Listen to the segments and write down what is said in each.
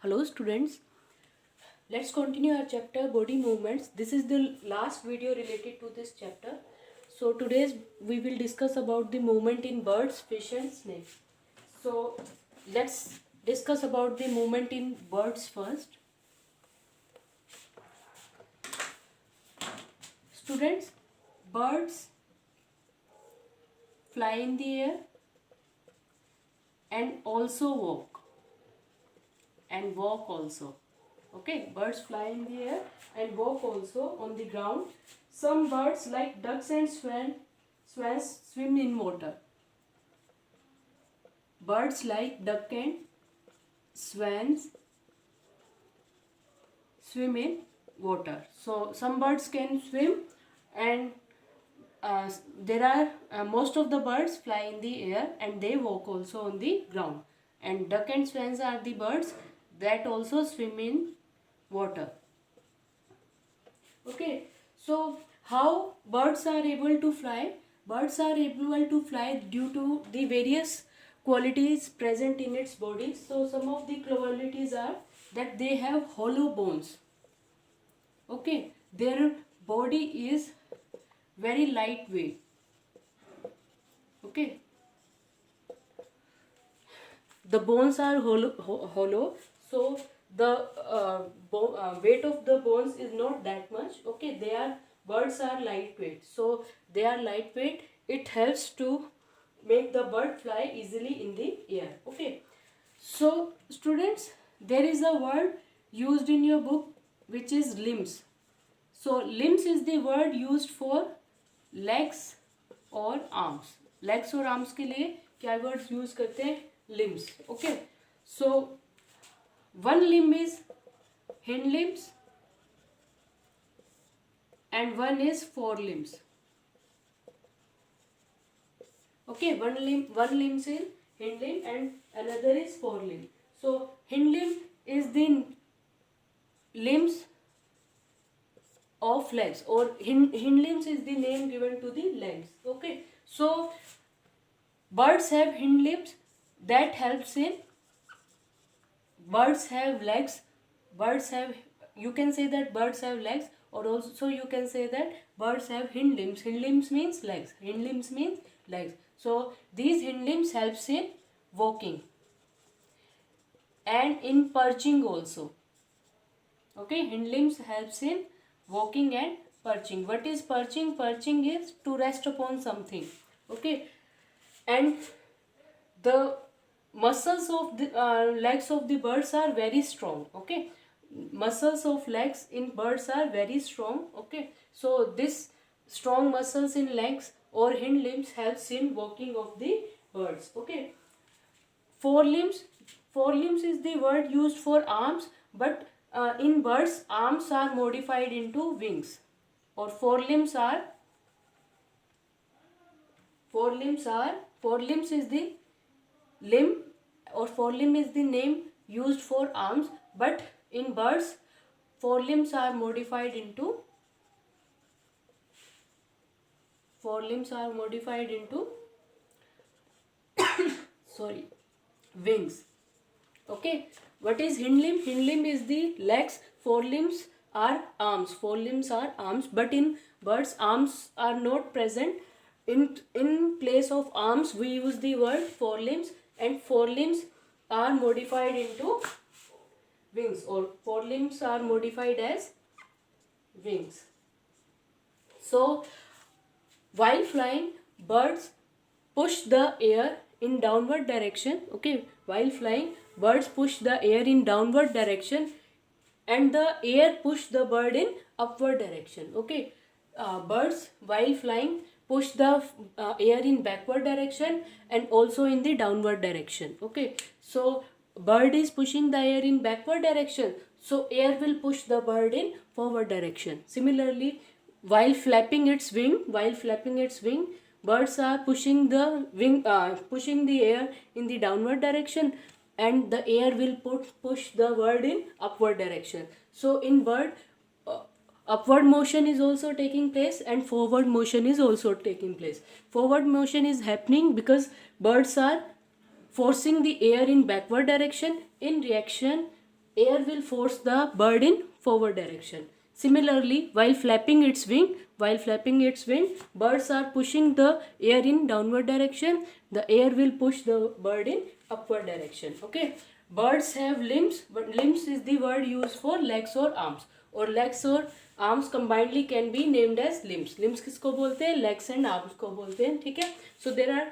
Hello students, let's continue our chapter body movements. This is the last video related to this chapter. So today's we will discuss about the movement in birds, fish and snakes. So let's discuss about the movement in birds first. Students, birds fly in the air and also walk also. Okay, birds fly in the air and walk also on the ground. Some birds like ducks and swans swim in water. Birds like duck and swans swim in water. So some birds can swim, and there are most of the birds fly in the air and they walk also on the ground. And duck and swans are the birds that also swim in water. Okay, so how birds are able to fly? Birds are able to fly due to the various qualities present in its body. So some of the qualities are that they have hollow bones. Okay, their body is very lightweight. Okay, the bones are hollow, so the weight of the bones is not that much. Okay, birds are lightweight, so they are lightweight. It helps to make the bird fly easily in the air. Okay, so students, there is a word used in your book which is limbs. So limbs is the word used for legs और arms. Legs और arms के लिए क्या words use करते हैं? Limbs. Okay. So one limb is hind limbs and one is forelimbs. Okay, one limb is hind limb and another is forelimb. So hind limb is the limbs of legs, or hind limbs is the name given to the legs. Okay, so birds have hind limbs, that helps in. Birds have legs, you can say that birds have legs, or also you can say that birds have hind limbs. Hind limbs means legs, so these hind limbs helps in walking and in perching also. Okay, hind limbs helps in walking and perching. What is perching? Perching is to rest upon something. Okay, and the muscles of the legs of the birds are very strong. Okay, muscles of legs in birds are very strong. Okay, so this strong muscles in legs or hind limbs helps in walking of the birds. Okay, forelimbs is the word used for arms, but in birds arms are modified into wings, or forelimbs is the limb, or forelimb is the name used for arms, but in birds forelimbs are modified into wings. Okay, what is hind limb? Hind limb is the legs, forelimbs are arms. But in birds arms are not present. In place of arms we use the word forelimbs, and forelimbs are modified into wings, or forelimbs are modified as wings. So while flying, birds push the air in downward direction. Okay, while flying, birds push the air in downward direction, and the air push the bird in upward direction. Okay, birds while flying push the air in backward direction and also in the downward direction. Okay, so bird is pushing the air in backward direction, so air will push the bird in forward direction. Similarly, while flapping its wing, birds are pushing the air in the downward direction, and the air will push the bird in upward direction. So in bird, upward motion is also taking place and forward motion is also taking place. Forward motion is happening because birds are forcing the air in backward direction. In reaction, air will force the bird in forward direction. Similarly, while flapping its wing, birds are pushing the air in downward direction. The air will push the bird in upward direction. Okay, birds have limbs, but limbs is the word used for legs or arms, or legs or arms combinedly can be named as limbs. Limbs किसको बोलते हैं? legs and arms को बोलते हैं. ठीक है, so there are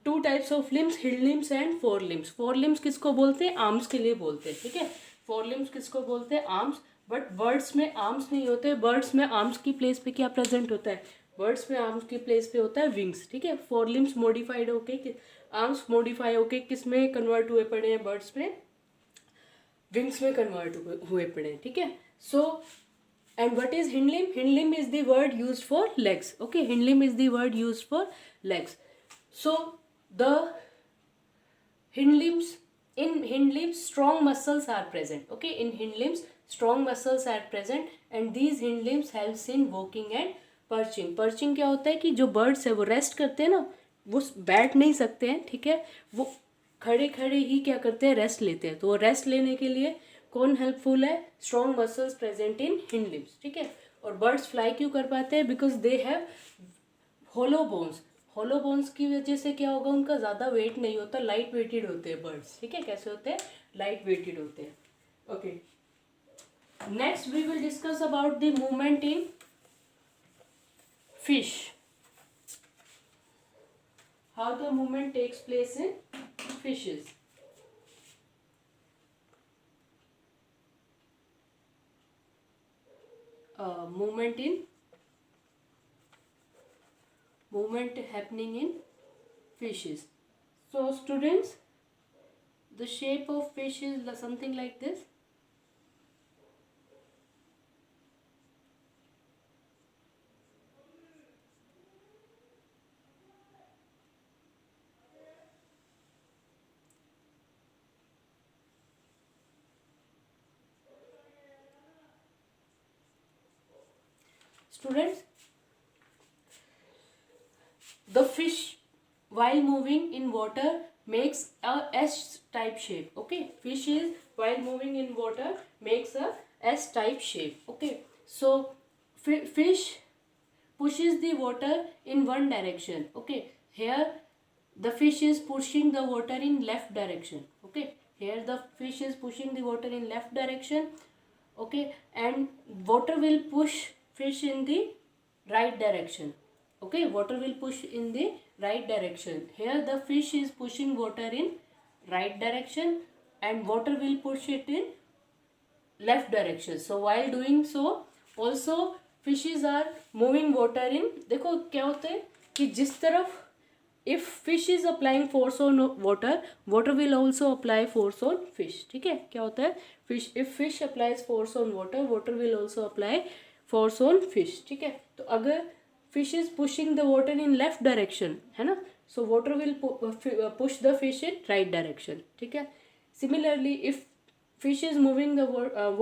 two types of limbs, hind limbs and fore limbs. Fore limbs किसको बोलते हैं? arms के लिए बोलते हैं. ठीक है, fore limbs किसको बोलते हैं? arms. बट बर्ड्स में आर्म्स नहीं होते. बर्ड्स में आर्म्स की प्लेस पे क्या प्रेजेंट होता है? बर्ड्स में आर्म्स की प्लेस पे होता है विंग्स. ठीक है, फोर लिम्स मॉडिफाइड होके, आर्म्स मॉडिफाई होके किस में कन्वर्ट हुए पड़े हैं? बर्ड्स में विंग्स में कन्वर्ट हुए पड़े हैं. ठीक है, so and what is hind limb? Hind limb is the word used for legs. Okay, hind limb is the word used for legs. So the hind limbs, in hind limbs strong muscles are present. Okay, in hind limbs strong muscles are present and these hind limbs helps in walking and perching. Perching क्या होता है कि जो birds है वो rest करते हैं ना, वो बैठ नहीं सकते हैं. ठीक है, वो खड़े खड़े ही क्या करते हैं? रेस्ट लेते हैं. तो वो रेस्ट लेने के लिए कौन हेल्पफुल है? Strong muscles present in hind limbs. ठीक है, और बर्ड्स फ्लाई क्यों कर पाते हैं? Because they have hollow bones. Hollow bones की वजह से क्या होगा? उनका ज़्यादा वेट नहीं होता, लाइट वेटेड होते हैं बर्ड्स. ठीक है, कैसे होते हैं? लाइट वेटेड होते हैं. Okay, next we will discuss about the movement in fish. How the movement takes place in fishes. Movement happening in fishes. So students, the shape of fish is something like this. Students, the fish while moving in water makes a S-type shape. Okay, fish is while moving in water makes a S-type shape. Okay, so fish pushes the water in one direction. Okay, here the fish is pushing the water in left direction. Okay, here the fish is pushing the water in left direction. Okay, and water will push fish in the right direction. Okay, water will push in the right direction. Here the fish is pushing water in right direction and water will push it in left direction. So while doing so also fishes are moving water in. देखो क्या होता है कि जिस तरफ if fish is applying force on water, water will also apply force on fish. ठीक है, क्या होता है? fish, if fish applies force on water, water will also apply force on fish. ठीक है, तो अगर fish is pushing the water in left direction है ना, so water will push the fish in right direction. ठीक है, similarly if fish is moving the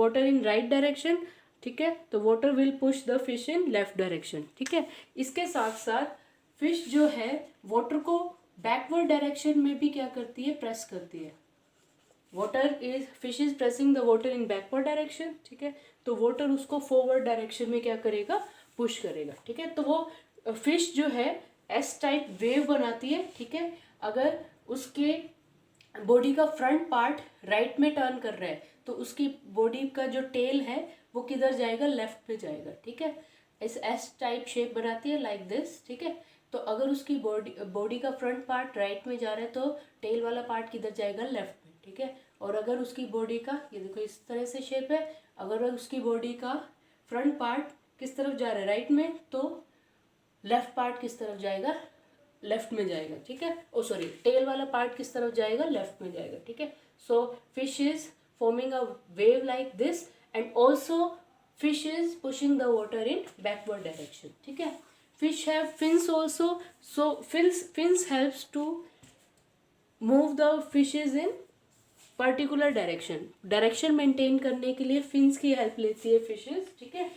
water in right direction, ठीक है, तो water will push the fish in left direction. ठीक है, इसके साथ साथ फिश जो है वाटर को बैकवर्ड डायरेक्शन में भी क्या करती है? प्रेस करती है. Fish is pressing the water in backward direction. ठीक है, तो वाटर उसको फॉरवर्ड डायरेक्शन में क्या करेगा? पुश करेगा. ठीक है, तो वो फिश जो है एस टाइप वेव बनाती है. ठीक है, अगर उसके बॉडी का फ्रंट पार्ट राइट में टर्न कर रहा है तो उसकी बॉडी का जो टेल है वो किधर जाएगा? लेफ्ट में जाएगा. ठीक है, इस एस टाइप शेप बनाती है लाइक दिस. ठीक है, तो अगर उसकी बॉडी का फ्रंट पार्ट राइट में जा रहा है तो टेल वाला पार्ट किधर जाएगा? लेफ्ट में. ठीक है, और अगर उसकी बॉडी का, ये देखो इस तरह से शेप है, अगर उसकी बॉडी का फ्रंट पार्ट किस तरफ जा रहा है? राइट में, तो लेफ्ट पार्ट किस तरफ जाएगा? लेफ्ट में जाएगा. ठीक है, ओ सॉरी, टेल वाला पार्ट किस तरफ जाएगा? लेफ्ट में जाएगा. ठीक है, so fish is forming a wave like this and also fish is pushing the water in backward direction. ठीक है, fish have fins also, so fins helps to move the fishes in particular direction maintain करने के लिए fins की help लेती है fishes. ठीक है,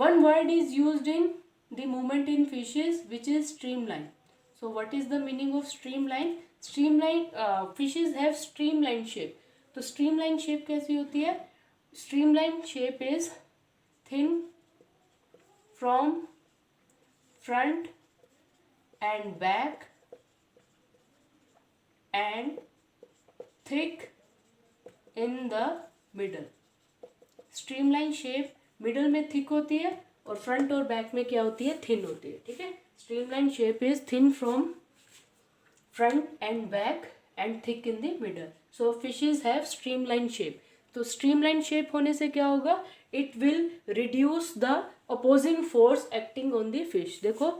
one word is used in the movement in fishes which is streamline. So what is the meaning of streamline? Fishes have streamline shape. तो streamline shape कैसी होती है? Streamline shape is thin from front end back and thick in the middle. Streamline shape middle में thick होती है और front और back में क्या होती है? थिन होती है. ठीक है. Streamline shape is thin from front end back and thick in the middle. So fishes have streamline shape. तो स्ट्रीमलाइन शेप होने से क्या होगा? It will reduce the opposing force acting on the fish. देखो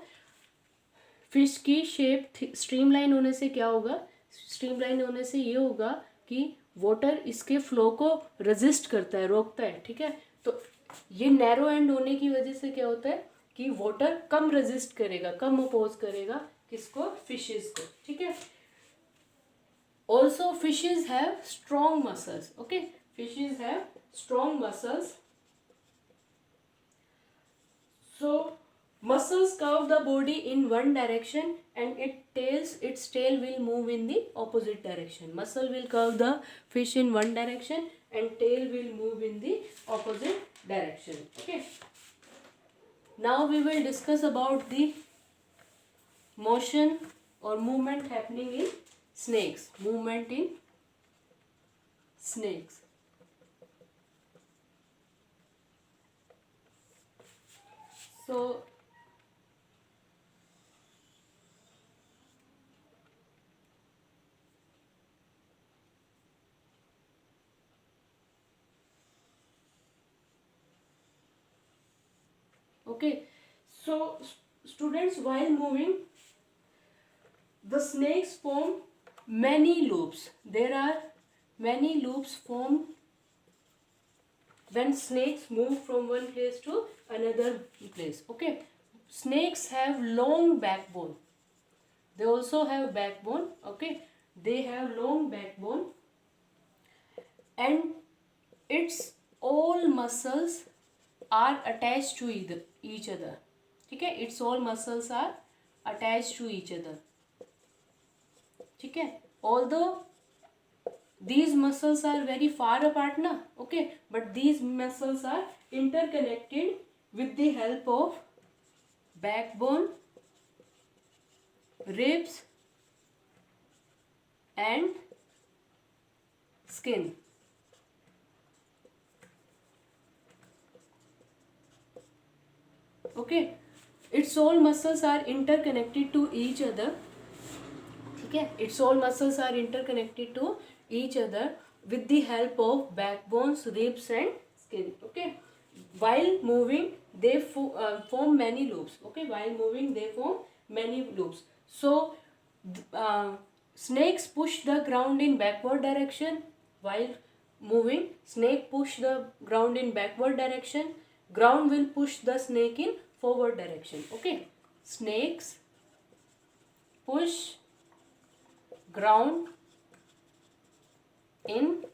फिश की shape streamline होने से क्या होगा? स्ट्रीमलाइन होने से ये होगा कि वाटर इसके फ्लो को रेजिस्ट करता है, रोकता है. ठीक है. तो ये नैरो एंड होने की वजह से क्या होता है कि वाटर कम रेजिस्ट करेगा, कम अपोज करेगा किसको? फिशेस को. ठीक है. Also fishes have strong muscles. Okay, fishes have strong muscles. So muscles curve the body in one direction and its tail will move in the opposite direction. Muscle will curve the fish in one direction and tail will move in the opposite direction. Okay. Now we will discuss about the motion or movement happening in snakes. Movement in snakes. So okay, so students, while moving the snakes form many loops. There are many loops formed when snakes move from one place to another place. Okay, snakes have long backbone. They also have backbone. Okay, they have long backbone and its all muscles are attached to each other. Okay, its all muscles are attached to each other. Okay, although these muscles are very far apart na. Okay, but these muscles are interconnected with the help of backbone, ribs and skin. Okay, its all muscles are interconnected to each other. Okay, its all muscles are interconnected to each other with the help of backbones, ribs and skin. Okay, while moving they form many loops. Okay, while moving they form many loops. So snakes push the ground in backward direction. While moving, snake push the ground in backward direction. Ground will push the snake in forward direction. Okay, snakes push ground in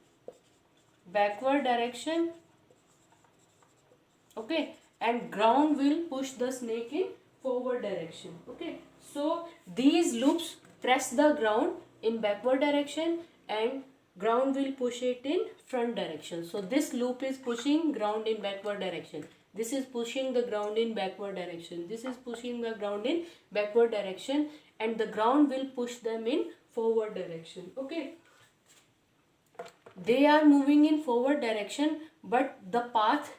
backward direction. Okay, and ground will push the snake in forward direction. Okay, so these loops press the ground in backward direction and ground will push it in front direction. So this loop is pushing ground in backward direction. This is pushing the ground in backward direction. This is pushing the ground in backward direction and the ground will push them in forward direction. Okay, they are moving in forward direction but the path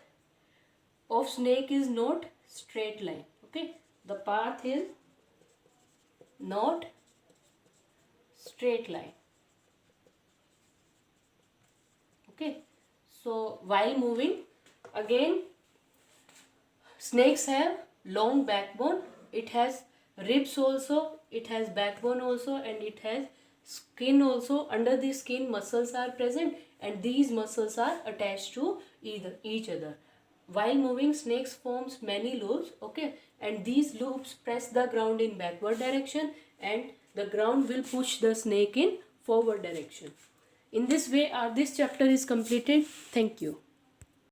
of snake is not straight line. Okay, the path is not straight line. Okay, so while moving, again snakes have long backbone. It has ribs also, it has backbone also and it has skin also. Under the skin muscles are present and these muscles are attached to each other. While moving, snakes forms many loops. Okay, and these loops press the ground in backward direction and the ground will push the snake in forward direction. In this way this chapter is completed. Thank you.